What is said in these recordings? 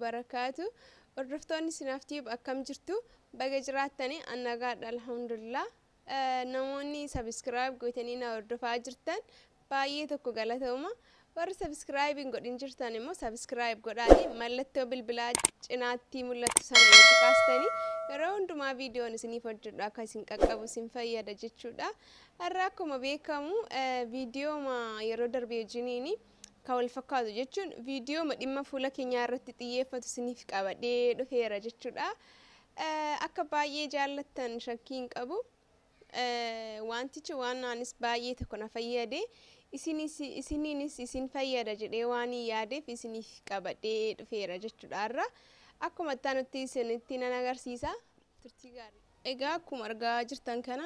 وبركاته. Hordoftoonni sinaaftiif akkam jirtu baga jiraattanii annagaadha alhamdulillah. Namoonni subscribe gootanii na hordofaa jirtan baay'ee tokko galatooma. Warra subscribe hin godhin jirtan immoo subscribe godhaanii mallattoo bilbilaa cinaatti mul'atu sana yoo kaastanii yeroo hundumaa viidiyoon isiniif hojjedhu akka isin qaqqabu isin fayyada jechuudha. Har'a akkuma beekamu viidiyoo yeroo darbee jiniini kawal fakkaatu jechuun viidiyoo dhimma fuula keenyaa irratti xiyyeeffatu isiniif qabadhee dhufeera jechuudha. Akka baay'ee jaallattan shakkiin qabu. Wantichi waan anis baay'ee tokko na fayyade isiniinis isin fayyada jedhee waan yaadeef isiniif qabadhee dhufeera jechuudha. Har'a akkuma taanutti isinitti nan agarsiisa. Turtii gaarii. Egaa akkuma argaa jirtan kana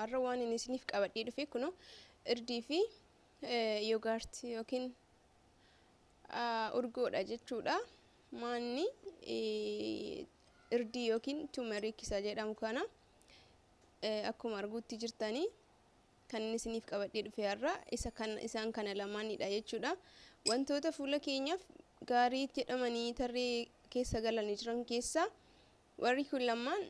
har'a waan isiniif qabadhee dhufe kuno irdii fi yogurt yookiin urgoodha jechuudha. Maanni irdii yookiin turmeric isa jedhamu kana akkuma arguutti jirtanii kan isiniif qabadhee dhufe har'a isaan kana lamaanidha jechuudha. Wantoota fuula keenyaaf gaarii jedhamanii tarree keessa galanii jiran keessa warri kun lamaan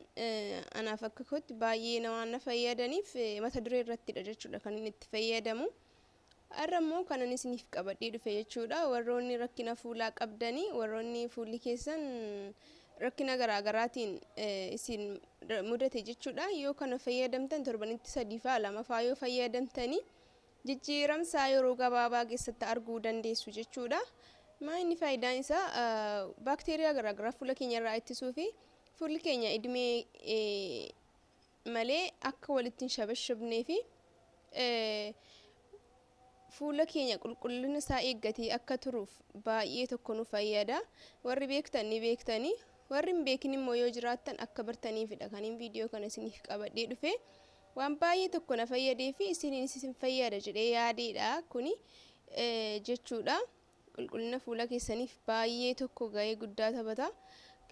anaaf akka kootti baay'ee na fayyadaniif mata duree irrattidha jechuudha kan inni itti fayyadamu. Har'a immoo kanan isiniif qabadhee dhufe jechuudha. Warroonni rakkina fuulaa qabdanii warroonni fuulli keessan rakkina garaagaraatiin isin mudate jechuudha. Yoo kana fayyadamtan torbanitti 3 faa 2 faa yoo fayyadamtanii jijjiiramsaa yeroo gabaabaa keessatti arguu dandeessu jechuudha. Maayini faayidaan isaa baakteeriyaa garaagaraa fuula keenya irraa ittisuu fi fuulli keenya idimee malee akka walitti hin shabashabnee fi fuula keenya qulqullina isaa eeggatee akka turuuf baay'ee tokko nu fayyada. Warri beektan ni beektanii, warri hin beekin immoo yoo jiraattan akka bartaniifidha kan viidiyoo kana isiniif qabadhee dhufe. Waan baay'ee tokko na fayyadee fi isiniinis isin fayyada jedhee yaadeedha kuni jechuudha. Qulqullina fuula keessaniif baay'ee tokko gahee guddaa taphata.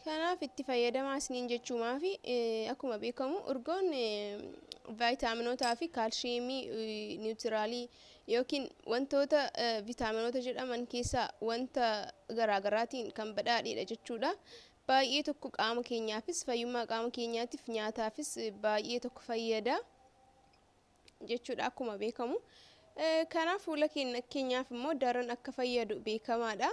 Kanaaf itti fayyadamaa isiniin jechuumaa fi akkuma beekamu urgoon viitaaminoota fi kaalshiyeemii niwutiraalii yookiin wantoota viitaaminoota jedhaman keessaa wanta garaagaraatiin kan badhaadheedha jechuudha. Baay'ee tokko qaama keenyaafis fayyummaa qaama keenyaatiif nyaataafis baay'ee tokko fayyada jechuudha akkuma beekamu. Kanaaf fuula keenyaaf immoo daran akka fayyadu beekamaadha.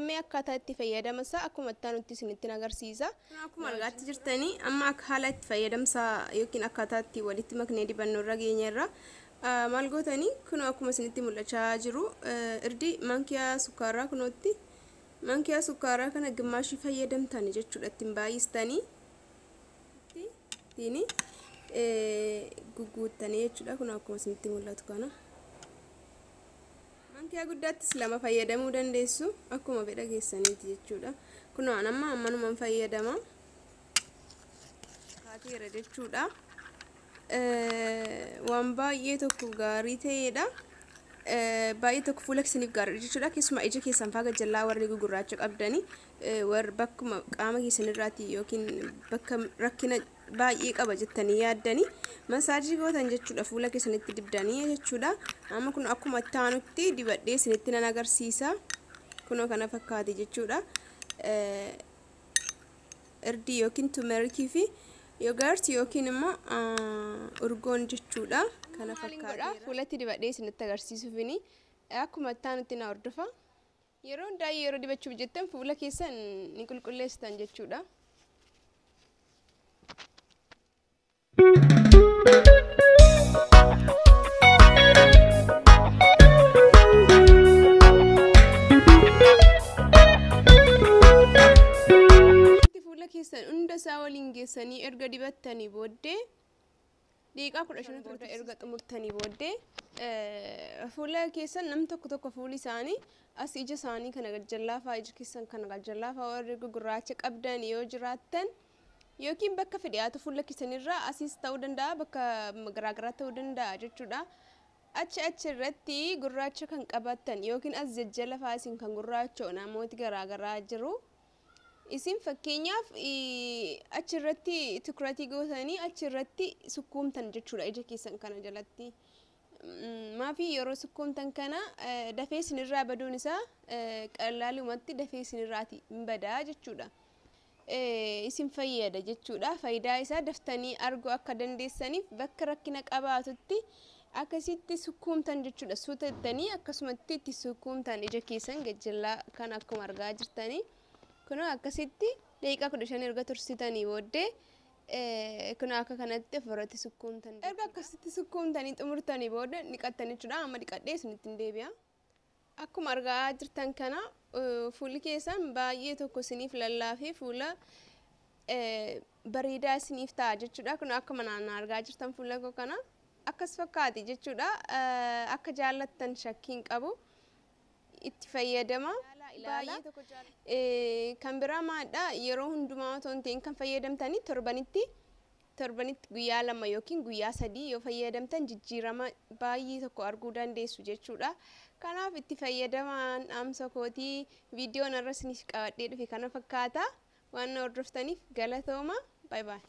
Mee akkaataa itti fayyadamsa akkuma taanutti isinitti agarsiisa. Akkuma argaatti jirtanii amma akka haala itti fayyadamsa yookiin akkaataa itti walitti maknee dibannu irra geenyerra maal gootanii kun akkuma isinitti mul'achaa jiru irdii mankiyaa sukkaaraa kunootti mankiyaa sukkaaraa kana gimmaashii fayyadamtanii jechuudha. Ittiin baay'istanii ittiin guguuttanii jechuudha. Kun akkuma isinitti mul'atu kana mankiyaa guddaattis lama fayyadamuu dandeessu akkuma fedha keessaniiti jechuudha. Kun amma ammanumaan fayyadama kaateera jechuudha. Waan baay'ee tokko gaarii ta'eedha. Baay'ee tokko fuula keessaniif gaarii jechuudha. Keessumaa ija keessan faa gajjallaa warri gugurraacha qabdanii warra bakkuma qaama keessanirraati yookiin bakka rakkina baay'ee qaba jettanii yaaddanii masaajii gootan jechuudha fuula keessanitti dibdanii jechuudha. Amma kun akkuma taanutti dibadhee isinitti nan agarsiisa. Kunoo kana fakkaate jechuudha. Irdii yookiin turmerikii fi yogurt yookiin immoo urgoon jechuudha. Kana fakkaata. Fuulatti dibadhee isinitti agarsiisuufini akkuma taanutti na hordofa. Yeroo hundaa yeroo dibachuuf jettan fuula keessan ni qulqulleessitan jechuudha. Fuula keessan hunda isaa waliin geessanii erga dibattanii booddee daqiiqaa 15 turte erga xumurtanii booddee fuula keessan nam tokko fuuli isaanii as ija isaanii kana gajjallaa faa ija keessan kana gajjallaa faa warri gugurraacha qabdan yoo jiraattan yookiin bakka fedhiyaatu fuula keessanirraa asiis ta'uu danda'a bakka garaagaraa ta'uu danda'a jechuudha. Achi irratti gurraacha kan qabattan yookiin as jajjala faa isin kan gurraacha'u namooti garaagaraa jiru. Isin fakkeenyaaf achi irratti tikuratii gootanii achi irratti sukkuumtan jechuudha ija keessan kana jalatti. maafi yeroo sukkuumtan kana dafee sinirraa baduun isaa qalaalumatti dafee sinirraati hin badaa jechuudha. Isin fayyada jechuudha. Faayidaa isaa daftanii arguu akka dandeessaniif bakka rakkina qabaatutti akkasitti sukkuumtan jechuudha. Suutattanii akkasumatti itti sukkuumtan ija keessan gajjallaa kan akkuma argaa jirtanii. Kun akkasitti daqiiqaa 15 erga tursitanii booddee kun akka kanatti ofirratti sukkuumtan. Erga akkasitti sukkuumtanii xumurtanii booda niqattanii jechuudha. Amma dhiqadhee isinitti hin deebi'a. Akkuma argaa jirtan kana fuulli keessan baay'ee tokko isiniif lallaafee fuula bareedaa isiniif ta'a jechuudha. Kun akkuma naannoo argaa jirtan fuula koo kana akkas fakkaati jechuudha. Akka jaallattan shakkiin qabu itti fayyadama. Kan biraa maadha yeroo hundumaa otoo hin ta'in kan fayyadamtanii torbanitti guyyaa 2 yookiin guyyaa 3 yoo fayyadamtan jijjiirama baay'ee tokko arguu dandeessu jechuudha. Kanaaf itti fayyadamaan dhaamsa kootii viidiyoon irra isiniif qabadhee dhufe kana fakkaata. Waan hordoftaniif galatooma. Bye bye.